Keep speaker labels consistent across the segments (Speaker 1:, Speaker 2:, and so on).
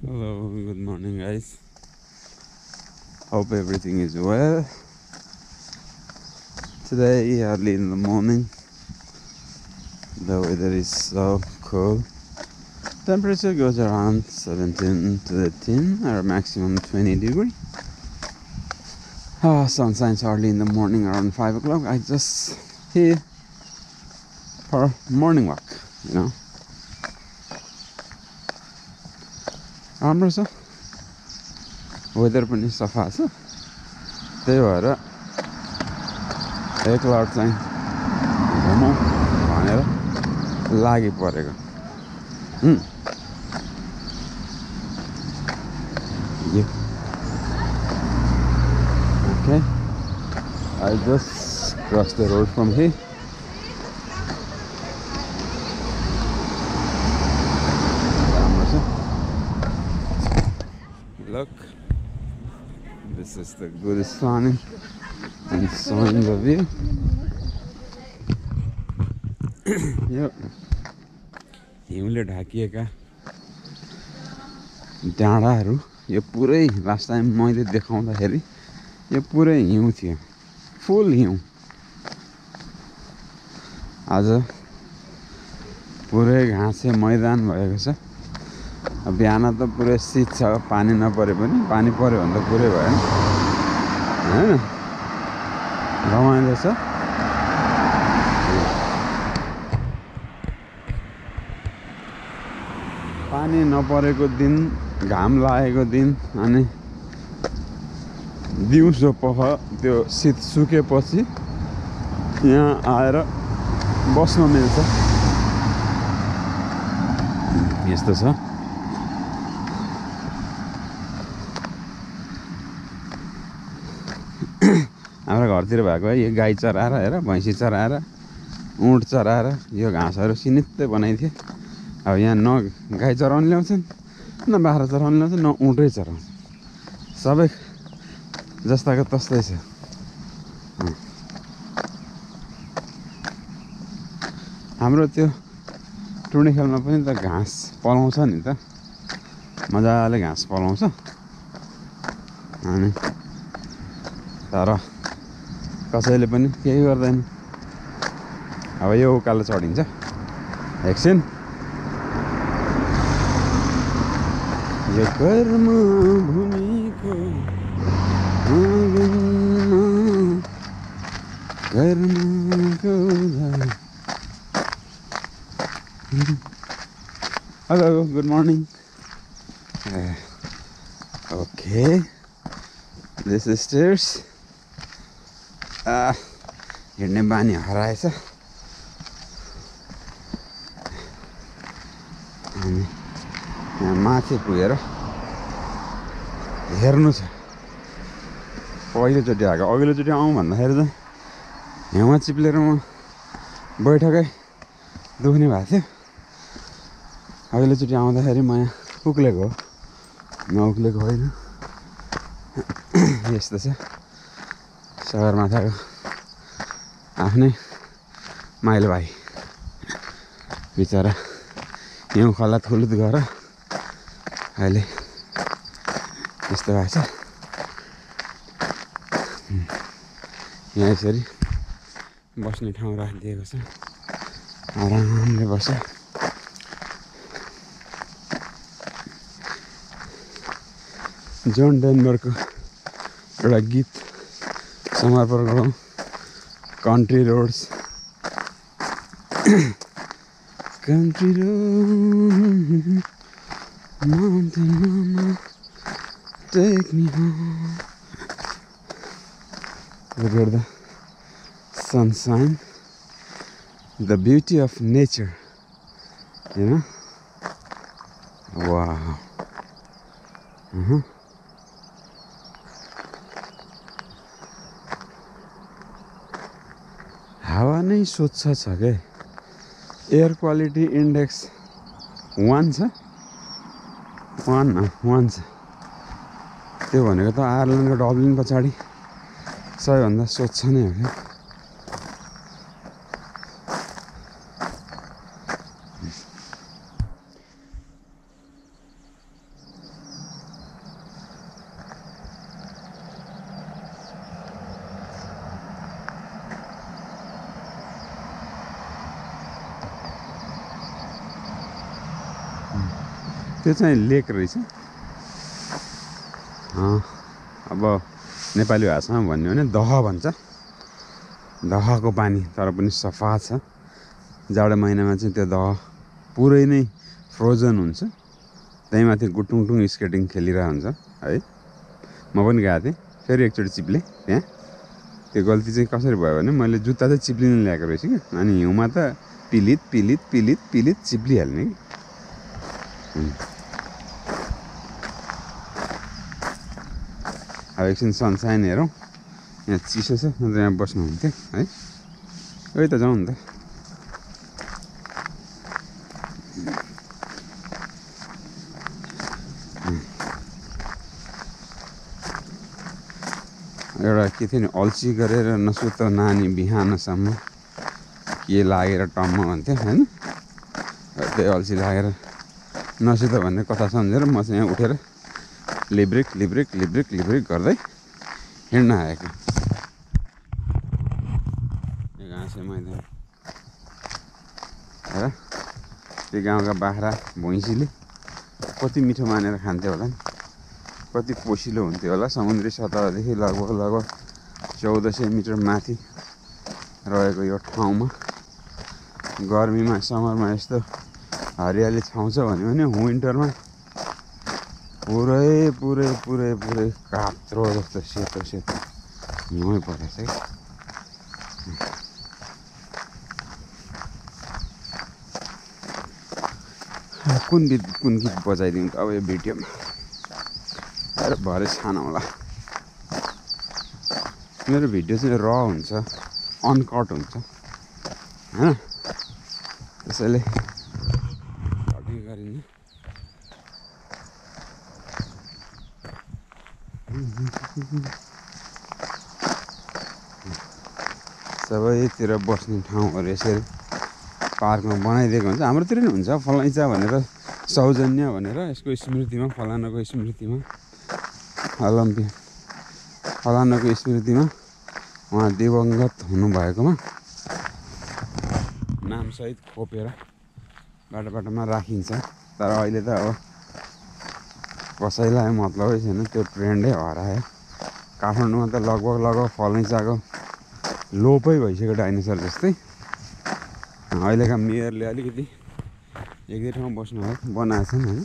Speaker 1: Hello, good morning, guys. Hope everything is well. Today, early in the morning, the weather is so cool. Temperature goes around 17 to 18 or maximum 20 degree. Sun shines early in the morning around 5 o'clock. I just here for morning walk, राम्रो छ weather पनि सफा छ त्यही भएर एकलट चाहिँ घुमौँ भनेर लागि परेको Okay, I just crossed the road from here. Look, this is the good sun and showing the view. यो हिउँले ढाकिएका डाँडाहरू यो पुरै लास्ट टाइम मैले देखाउँदाखेरि यो पुरै हिउँ थियो फुल हिउँ आज पुरै घाँसे मैदान भएको छ बिहान त पुरै शीत छ पानी नपरे पनि पानी पर्यो भने त पुरै भयो हैन रमाइलो छ पानी नपरेको दिन घाम लागेको दिन अनि दिउँसो पख त्यो शीत सुकेपछि यहाँ आएर बस्न मिल्छ यस्तो छ हाम्रो घरतिर भएको है यो गाई चराएर हेर भैँसी चराएर उँट चराएर यो घाँसहरू सिनित्तै बनाइदिए अब यहाँ न गाई चराउनु ल्याउँछन् न बाख्रा चराउनु ल्याउँछन् न उँटै चराउँछ सबै जस्ताको तस्तै छ हाम्रो त्यो टुँडेखेलमा पनि त घाँस पलाउँछ नि त मजाले घाँस पलाउँछ अनि तर कसैले पनि केही गर्दैन अब यो उकालो चढिन्छ एकछिन यो कर्म भूमिको कर्मको Hello, good morning. Okay, this is stairs. हिँड्ने बानी हराएछ अनि यहाँ माथि पुगेर हेर्नु छ पहिलोचोटि आएको अघिल्लोचोटि आउँ भन्दाखेरि चाहिँ हिउँमा चिप्लेर म बैठकै दुख्ने भएको थियो अघिल्लोचोटि आउँदाखेरि म यहाँ उक्लेको हो नउक्लेको होइन यस्तो छ सगरमाथाको आफ्नै माइलो भाइ बिचरा हिउँ खलात खुलुत गरेर अहिले यस्तो भएको छ यहाँ यसरी बस्ने ठाउँ राखिदिएको छ आरामले बस्छ जोन डेनबरको एउटा गीत समर्पण गरौँ country roads country road mountain mama take me home look at the sunshine the beauty of nature wow हावा नै स्वच्छ छ के एयर क्वालिटी इन्डेक्स 1 छ 1 छ त्यो भनेको त आयरल्यान्ड र डब्लिन पछाडि सबैभन्दा स्वच्छ नै हो क्या त्यो चाहिँ लेक रहेछ। अब नेपाली भाषामा भन्यो भने दह भन्छ। दहको पानी तर पनि सफा छ। जाडो महिनामा चाहिँ त्यो दह पुरै नै फ्रोजन हुन्छ। त्यही माथि गुटुङटुङ स्केटिङ खेलिरहेको हुन्छ है। म पनि गएको थिएँ, फेरि एकचोटि चिप्लेँ त्यहाँ। त्यो गल्ती चाहिँ कसरी भयो भने मैले जुत्ता चाहिँ चिप्लिन ल्याएको रहेछु कि, अनि हिउँमा त पिलित पिलित पिलित पिलित चिप्लिहाल्ने कि। अब एकछिन सनसाइन हेरौँ। यहाँ चिसो छ, अन्त यहाँ बस्नु हुन्थ्यो है। उही त जाउँ नि त। एउटा के थियो नि, अल्छी गरेर नसुत नानी बिहानसम्म के लागेर टम्म भन्थ्यो होइन। त्यही अल्छी लागेर नसुत भन्ने कथा सम्झेर म चाहिँ यहाँ उठेर लिब्रिक लिब्रिक लिब्रिक लिब्रिक गर्दै हिँड्न आएको। यो घाँसे मैदान हेर। त्यो गाउँका बाख्रा भैँसीले कति मिठो मानेर खान्थ्यो होला नि, कति पोसिलो हुन्थ्यो होला। समुद्री सतहदेखि लगभग 1400 मिटर माथि रहेको यो ठाउँमा गर्मीमा समरमा यस्तो हरियाली छाउँछ भन्यो भने विन्टरमा पुरै पुरै पुरै पुरै कात्रो जस्तो सेतो सेतो हिउँै परेछ कि। कुन गीत बजाइदिउँ त अब यो भिडियोमा? अरे भरे छानौँला। मेरो भिडियो चाहिँ र हुन्छ, अनकट हुन्छ होइन, त्यसैले कटिङ गरिन्न। सबैतिर बस्ने ठाउँहरू यसरी पार्कमा बनाइदिएको हुन्छ। हाम्रोतिर नि हुन्छ, फलैँचा भनेर, सौजन्य भनेर, यसको स्मृतिमा, फलानाको स्मृतिमा, फलानाको स्मृतिमा उहाँ दिवंगत हुनुभएकोमा नामसहित खोपेर बाटो बाटोमा राखिन्छ। तर अहिले त अब कसैलाई मतलबै छैन, त्यो ट्रेन्डै हरायो। काठमाडौँमा त लगभग फलैँचाको लोपै भइसक्यो, डाइनोसर जस्तै। अहिलेका मेयरले अलिकति एक दुई ठाउँ बस्नु बनाएको छन् होइन।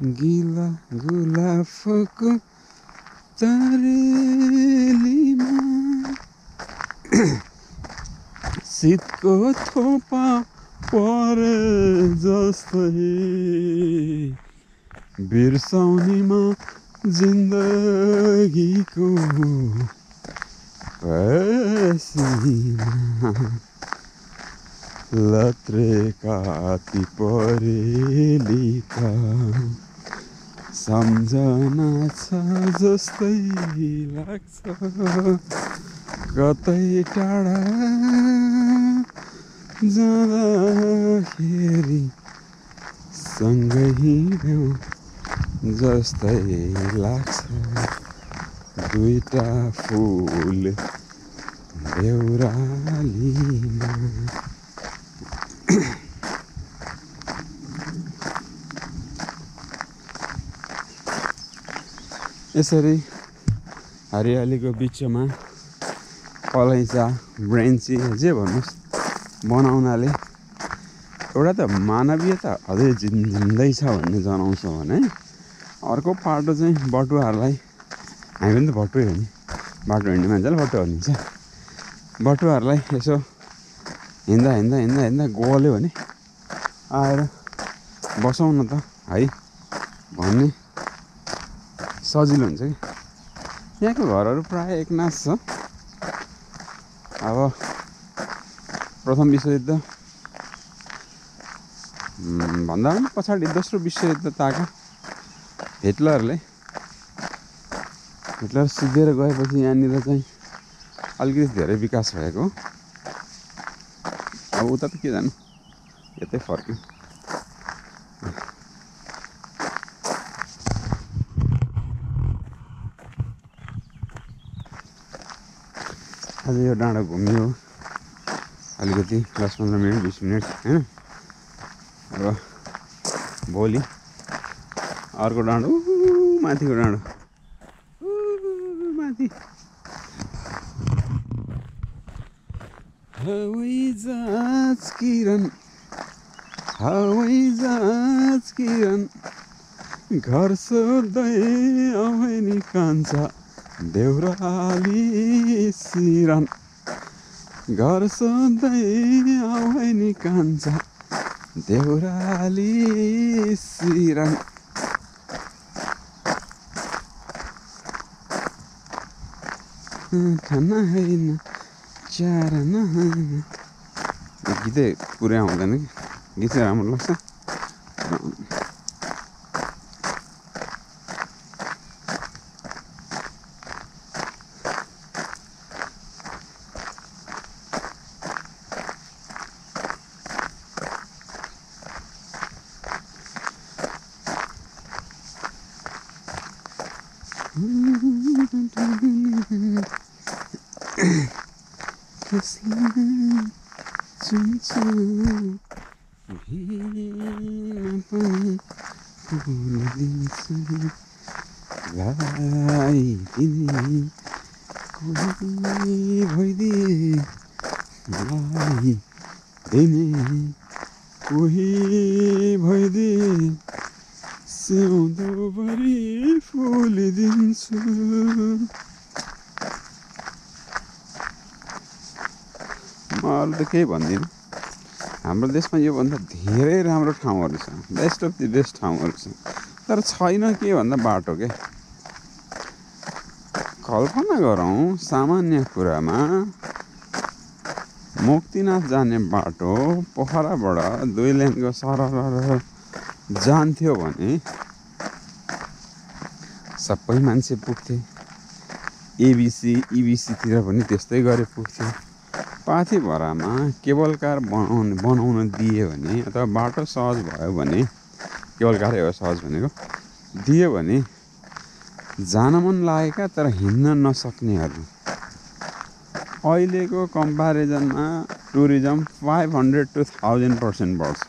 Speaker 1: गिला गुलाफको तरेलीमा शीतको थोपा परे जस्तै बिर्साउनीमा जिन्दगीको पसीना लत्रेका ती परेलीका सम्झना छ जस्तै लाग्छ। कतै टाढा जाँदाखेरि सँगै हिँड्यौँ जस्तै लाग्छ। दुईटा फुल देउरालीमा। यसरी हरियालीको बिचमा फलैँचा, ब्रेन्ची जे भन्नुहोस् बनाउनाले एउटा त मानवीयता अझै जिन्दै छ भन्ने जनाउँछ भने, अर्को पाटो चाहिँ बटुवाहरूलाई, हामी पनि त बटुवै हो नि, बाटो हिँड्ने मान्छेलाई बटुवा भनिन्छ। बटुवाहरूलाई यसो हिँड्दा हिँड्दा हिँड्दा हिँड्दा गल्यो भने आएर बसौँ न त है भन्ने सजिलो हुन्छ कि। यहाँको घरहरू प्रायः एकनास छ। अब प्रथम विश्वयुद्ध भन्दा पनि पछाडि दोस्रो विश्वयुद्ध ताका हिटलर सिद्धिएर गएपछि यहाँनिर चाहिँ अलिकति धेरै विकास भएको। अब उता त के जानु, यतै फर्क्यो। आज यो डाँडा घुम्यो अलिकति 10-15 मिनट 20 मिनट होइन। अब भोलि अर्को डाँडो माथिको डाँडो माथि हवाईजहाज किरण घर सोध्दै आउने नि कान्छा देउराली सिरन घर सोध्दै आउने नि कान्छा देउराली सिरन। खाना होइन चारना होइन गीतै पुरै आउँदैन कि गीत चाहिँ राम्रो लाग्छ। कोही भइदिए सिउँदोभरि फुलिदिन्छु। म अरू त केही भन्दिनँ। हाम्रो देशमा योभन्दा धेरै राम्रो ठाउँहरू छ, बेस्ट अफ दि बेस्ट ठाउँहरू छ, तर छैन के भन्दा बाटो के। कल्पना गरौँ सामान्य कुरामा मुक्तिनाथ जाने बाटो पोखराबाट 2 लेनको सरर जान्थ्यो भने सबै मान्छे पुग्थे। इबिसीतिर पनि त्यस्तै गरे पुग्थ्यो। पाथिभरामा केबल कार बनाउन दियो भने अथवा बाटो सहज भयो भने, केबल कारै हो सहज भनेको, दियो भने जान मन लागेका तर हिँड्न नसक्नेहरू अहिलेको कम्पेरिजनमा टुरिज्म 500 to 1000% बढ्छ।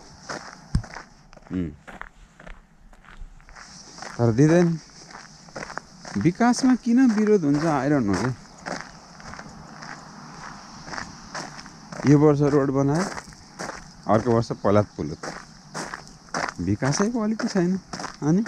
Speaker 1: तर दिँदैन। विकासमा किन विरोध हुन्छ आई डोन्ट नो के। यो वर्ष रोड बनायो, अर्को वर्ष पलात पुलुत, विकासै क्वालिटी छैन। अनि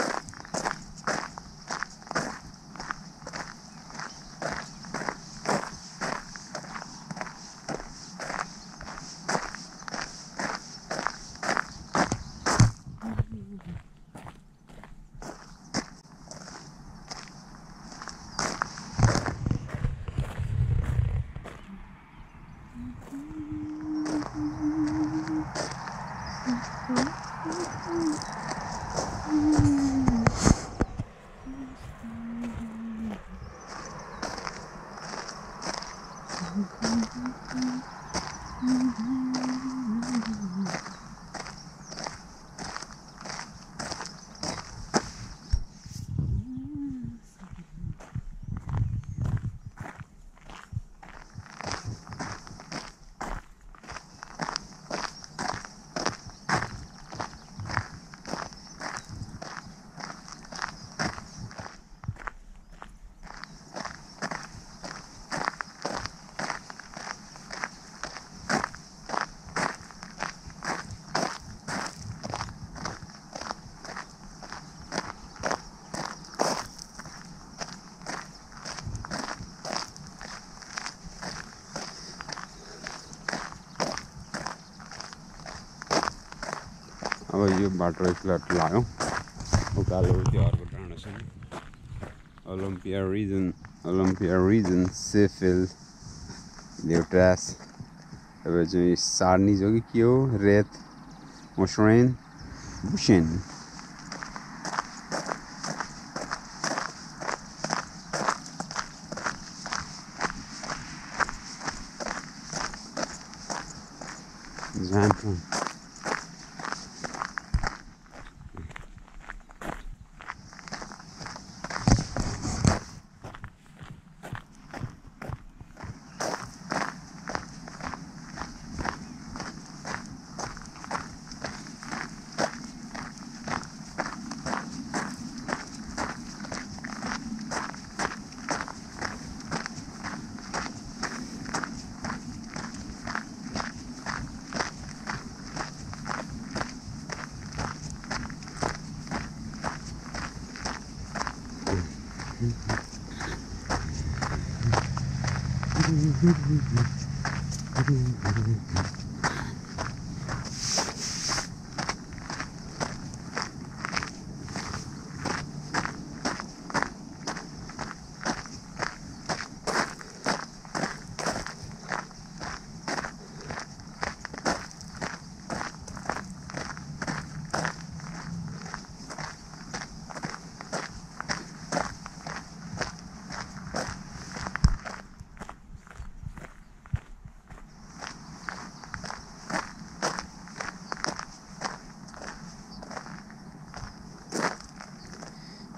Speaker 1: अब यो बाटो एक्लट लाग्यौँ उकालो त्यो अर्को डाँडो छ नि ओलम्पिया रिजन सेफिल्ड ल्युट्रास। अब चाहिँ सार्नी जो कि के हो रेत मोस्रेन बुसेन। जान्छौँ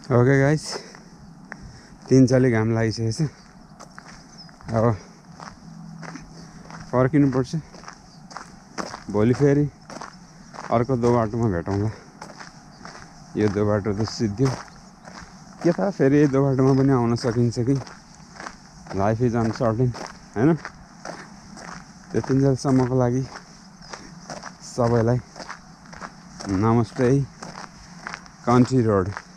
Speaker 1: ओके गाइस, 3 चली घाम लागिसकेको छ। अब फर्किनुपर्छ। भोलि फेरि अर्को दो बाटोमा भेटौँला। यो दो बाटो त सिद्धो, के थाहा फेरि यही दो बाटोमा पनि आउन सकिन्छ कि। लाइफ इज अनसर्टेन हैन। त्यतिन्जेलसम्मको लागि सबैलाई नमस्ते। Country road.